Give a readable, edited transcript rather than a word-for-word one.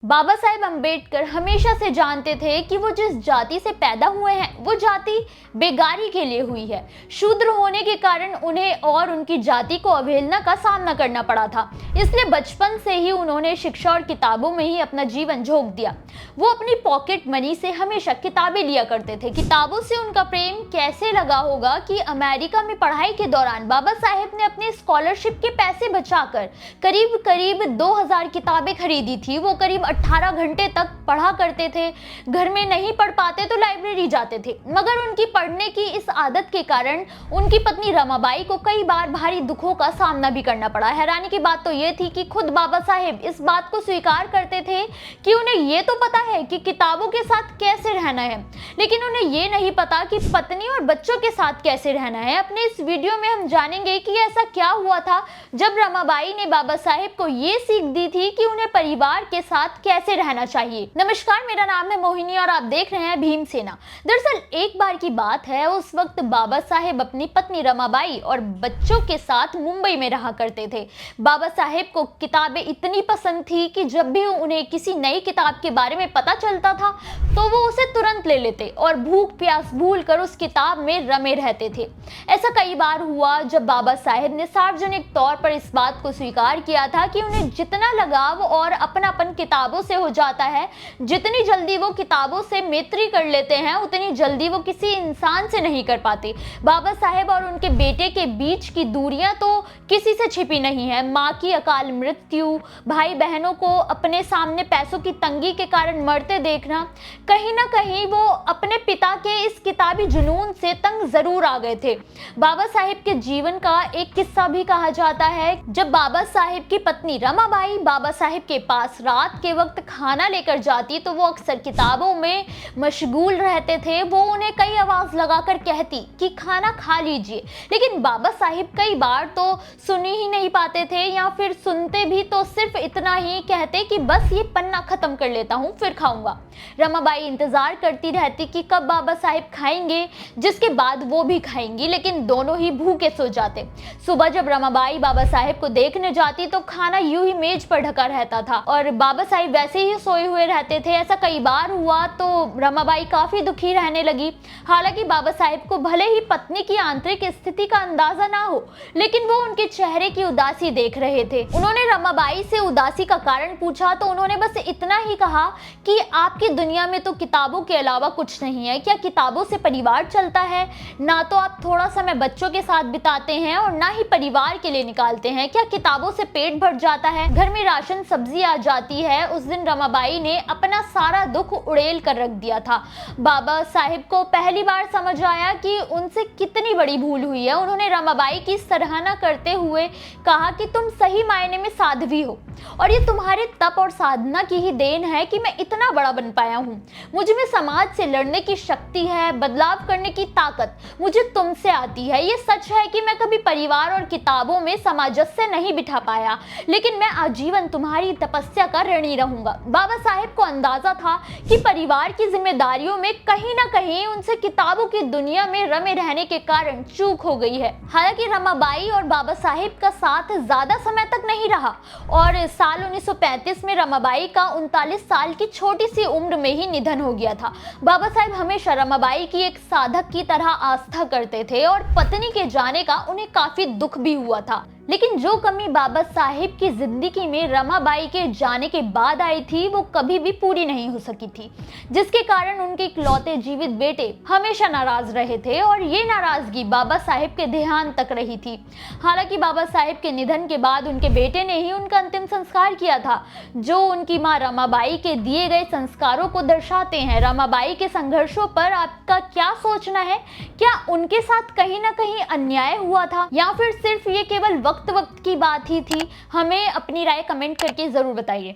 बाबा साहेब अम्बेडकर हमेशा से जानते थे कि वो जिस जाति से पैदा हुए हैं वो जाति बेगारी के लिए हुई है। शूद्र होने के कारण उन्हें और उनकी जाति को अवहेलना का सामना करना पड़ा था। इसलिए बचपन से ही उन्होंने शिक्षा और किताबों में ही अपना जीवन झोंक दिया। वो अपनी पॉकेट मनी से हमेशा किताबें लिया करते थे। किताबों से उनका प्रेम कैसे लगा होगा कि अमेरिका में पढ़ाई के दौरान बाबा साहेब ने अपने स्कॉलरशिप के पैसे बचाकर करीब करीब 2000 किताबें खरीदी थी। वो करीब 18 घंटे तक पढ़ा करते थे। घर में नहीं पढ़ पाते तो लाइब्रेरी जाते थे। मगर उनकी पढ़ने की इस आदत के कारण उनकी पत्नी रमाबाई को कई बार भारी दुखों का सामना भी करना पड़ा। हैरानी की बात तो ये थी कि खुद बाबा साहेब इस बात को स्वीकार करते थे कि उन्हें ये तो पता है कि किताबों के साथ कैसे रहना है, लेकिन उन्हें ये नहीं पता कि पत्नी और बच्चों के साथ कैसे रहना है। अपने इस वीडियो में हम जानेंगे कि ऐसा क्या हुआ था जब रमाबाई ने बाबा साहेब को ये सीख दी थी कि उन्हें परिवार के साथ कैसे रहना चाहिए। नमस्कार, मेरा नाम है मोहिनी और आप देख रहे हैं भीम सेना। दरअसल एक बार की बात है, उस वक्त बाबा साहेब अपनी पत्नी रमाबाई और बच्चों के साथ मुंबई में रहा करते थे। बाबा साहेब को किताबें इतनी पसंद थी कि जब भी उन्हें किसी नई किताब के बारे में पता चलता था तो वो उसे तुरंत ले लेते और भूख प्यास भूलकर उस किताब में रमे रहते थे। ऐसा कई बार हुआ जब बाबा साहेब ने सार्वजनिक तौर पर इस बात को स्वीकार किया था कि उन्हें जितना लगाव और अपनापन किताबों से हो जाता है, जितनी जल्दी वो किताबों से मैत्री कर लेते हैं, उतनी जल्दी वो किसी इंसान से नहीं कर पाते। बाबा साहेब और उनके बेटे के बीच की दूरियां तो किसी से छिपी नहीं है। माँ की अकाल मृत्यु, भाई बहनों को अपने सामने पैसों की तंगी के कारण मरते देखना, कहीं ना कहीं वो अपने पिता के इस किताबी जुनून से तंग जरूर आ गए थे। बाबा साहेब के जीवन का एक किस्सा भी कहा जाता है। जब बाबा साहेब की पत्नी रमाबाई बाबा साहेब के पास रात के वक्त खाना लेकर जाती तो वो अक्सर किताबों में मशगूल रहते थे। वो उन्हें कई आवाज लगाकर कहती कि खाना खा लीजिए, लेकिन बाबा साहेब कई बार तो सुन ही नहीं पाते थे, या फिर सुनते भी तो सिर्फ इतना ही कहते कि बस ये पन्ना खत्म कर लेता हूँ फिर खाऊंगा। रमाबाई इंतजार करती रहती कि कब बाबा साहेब खाएंगे, जिसके बाद वो भी खाएंगी, लेकिन दोनों ही भूखे सो जाते। सुबह जब रमाबाई बाबा साहेब को देखने जाती तो खाना यूं ही मेज पर ढका रहता था और बाबा साहेब वैसे ही सोए हुए रहते थे। ऐसा कई बार हुआ तो रमाबाई काफी दुखी रहने लगी। हालांकि बाबा साहेब को भले ही पत्नी की आंतरिक स्थिति का अंदाजा ना हो, लेकिन वो उनके चेहरे की उदासी देख रहे थे। उन्होंने रमाबाई से उदासी का कारण पूछा तो उन्होंने बस इतना ही कहा कि आपकी दुनिया में तो किताबों के अलावा कुछ नहीं है। क्या किताबों से परिवार चलता है? ना तो आप थोड़ा समय बच्चों के साथ बिताते हैं और ना ही परिवार के लिए निकालते हैं। क्या किताबों से पेट भर जाता है? घर में राशन सब्जी आ जाती है? उस दिन रमाबाई ने अपना सारा दुख उड़ेल कर रख दिया था। बाबा साहेब को पहली बार समझ आया कि उनसे कितनी बड़ी भूल हुई है। उन्होंने रमाबाई की सराहना करते हुए कहा कि तुम सही मायने में साध्वी हो और ये तुम्हारे तप और साधना की ही देन है कि मैं इतना बड़ा बन पाया हूँ। मुझ में समाज से लड़ने की शक्ति है, बदलाव करने की ताकत मुझे तुमसे आती है। ये सच है कि मैं कभी परिवार और किताबों में सामंजस्य नहीं बिठा पाया, लेकिन मैं आजीवन तुम्हारी तपस्या का ऋणी रहूंगा। बाबा साहेब को अंदाजा था कि परिवार की जिम्मेदारियों में कहीं ना कहीं उनसे किताबों की दुनिया में रमे रहने के कारण चूक हो गई है। हालांकि रमाबाई और बाबा साहेब का साथ ज्यादा समय तक नहीं रहा और साल 1935 में रमाबाई का 39 साल की छोटी सी उम्र में ही निधन हो गया था। बाबा साहेब हमेशा रमाबाई की एक साधक की तरह आस्था करते थे और पत्नी के जाने का उन्हें काफी दुख भी हुआ था। लेकिन जो कमी बाबा साहेब की जिंदगी में रमाबाई के जाने के बाद आई थी वो कभी भी पूरी नहीं हो सकी थी, जिसके कारण उनके इकलौते जीवित बेटे हमेशा नाराज रहे थे और ये नाराजगी बाबा साहेब के देहांत तक रही थी। हालांकि बाबा साहेब के निधन के बाद उनके बेटे ने ही उनका अंतिम संस्कार किया था, जो उनकी मां रमाबाई के दिए गए संस्कारों को दर्शाते हैं। रमाबाई के संघर्षों पर आपका क्या सोचना है? क्या उनके साथ कहीं ना कहीं अन्याय हुआ था या फिर सिर्फ ये केवल वक्त की बात ही थी? हमें अपनी राय कमेंट करके जरूर बताइए।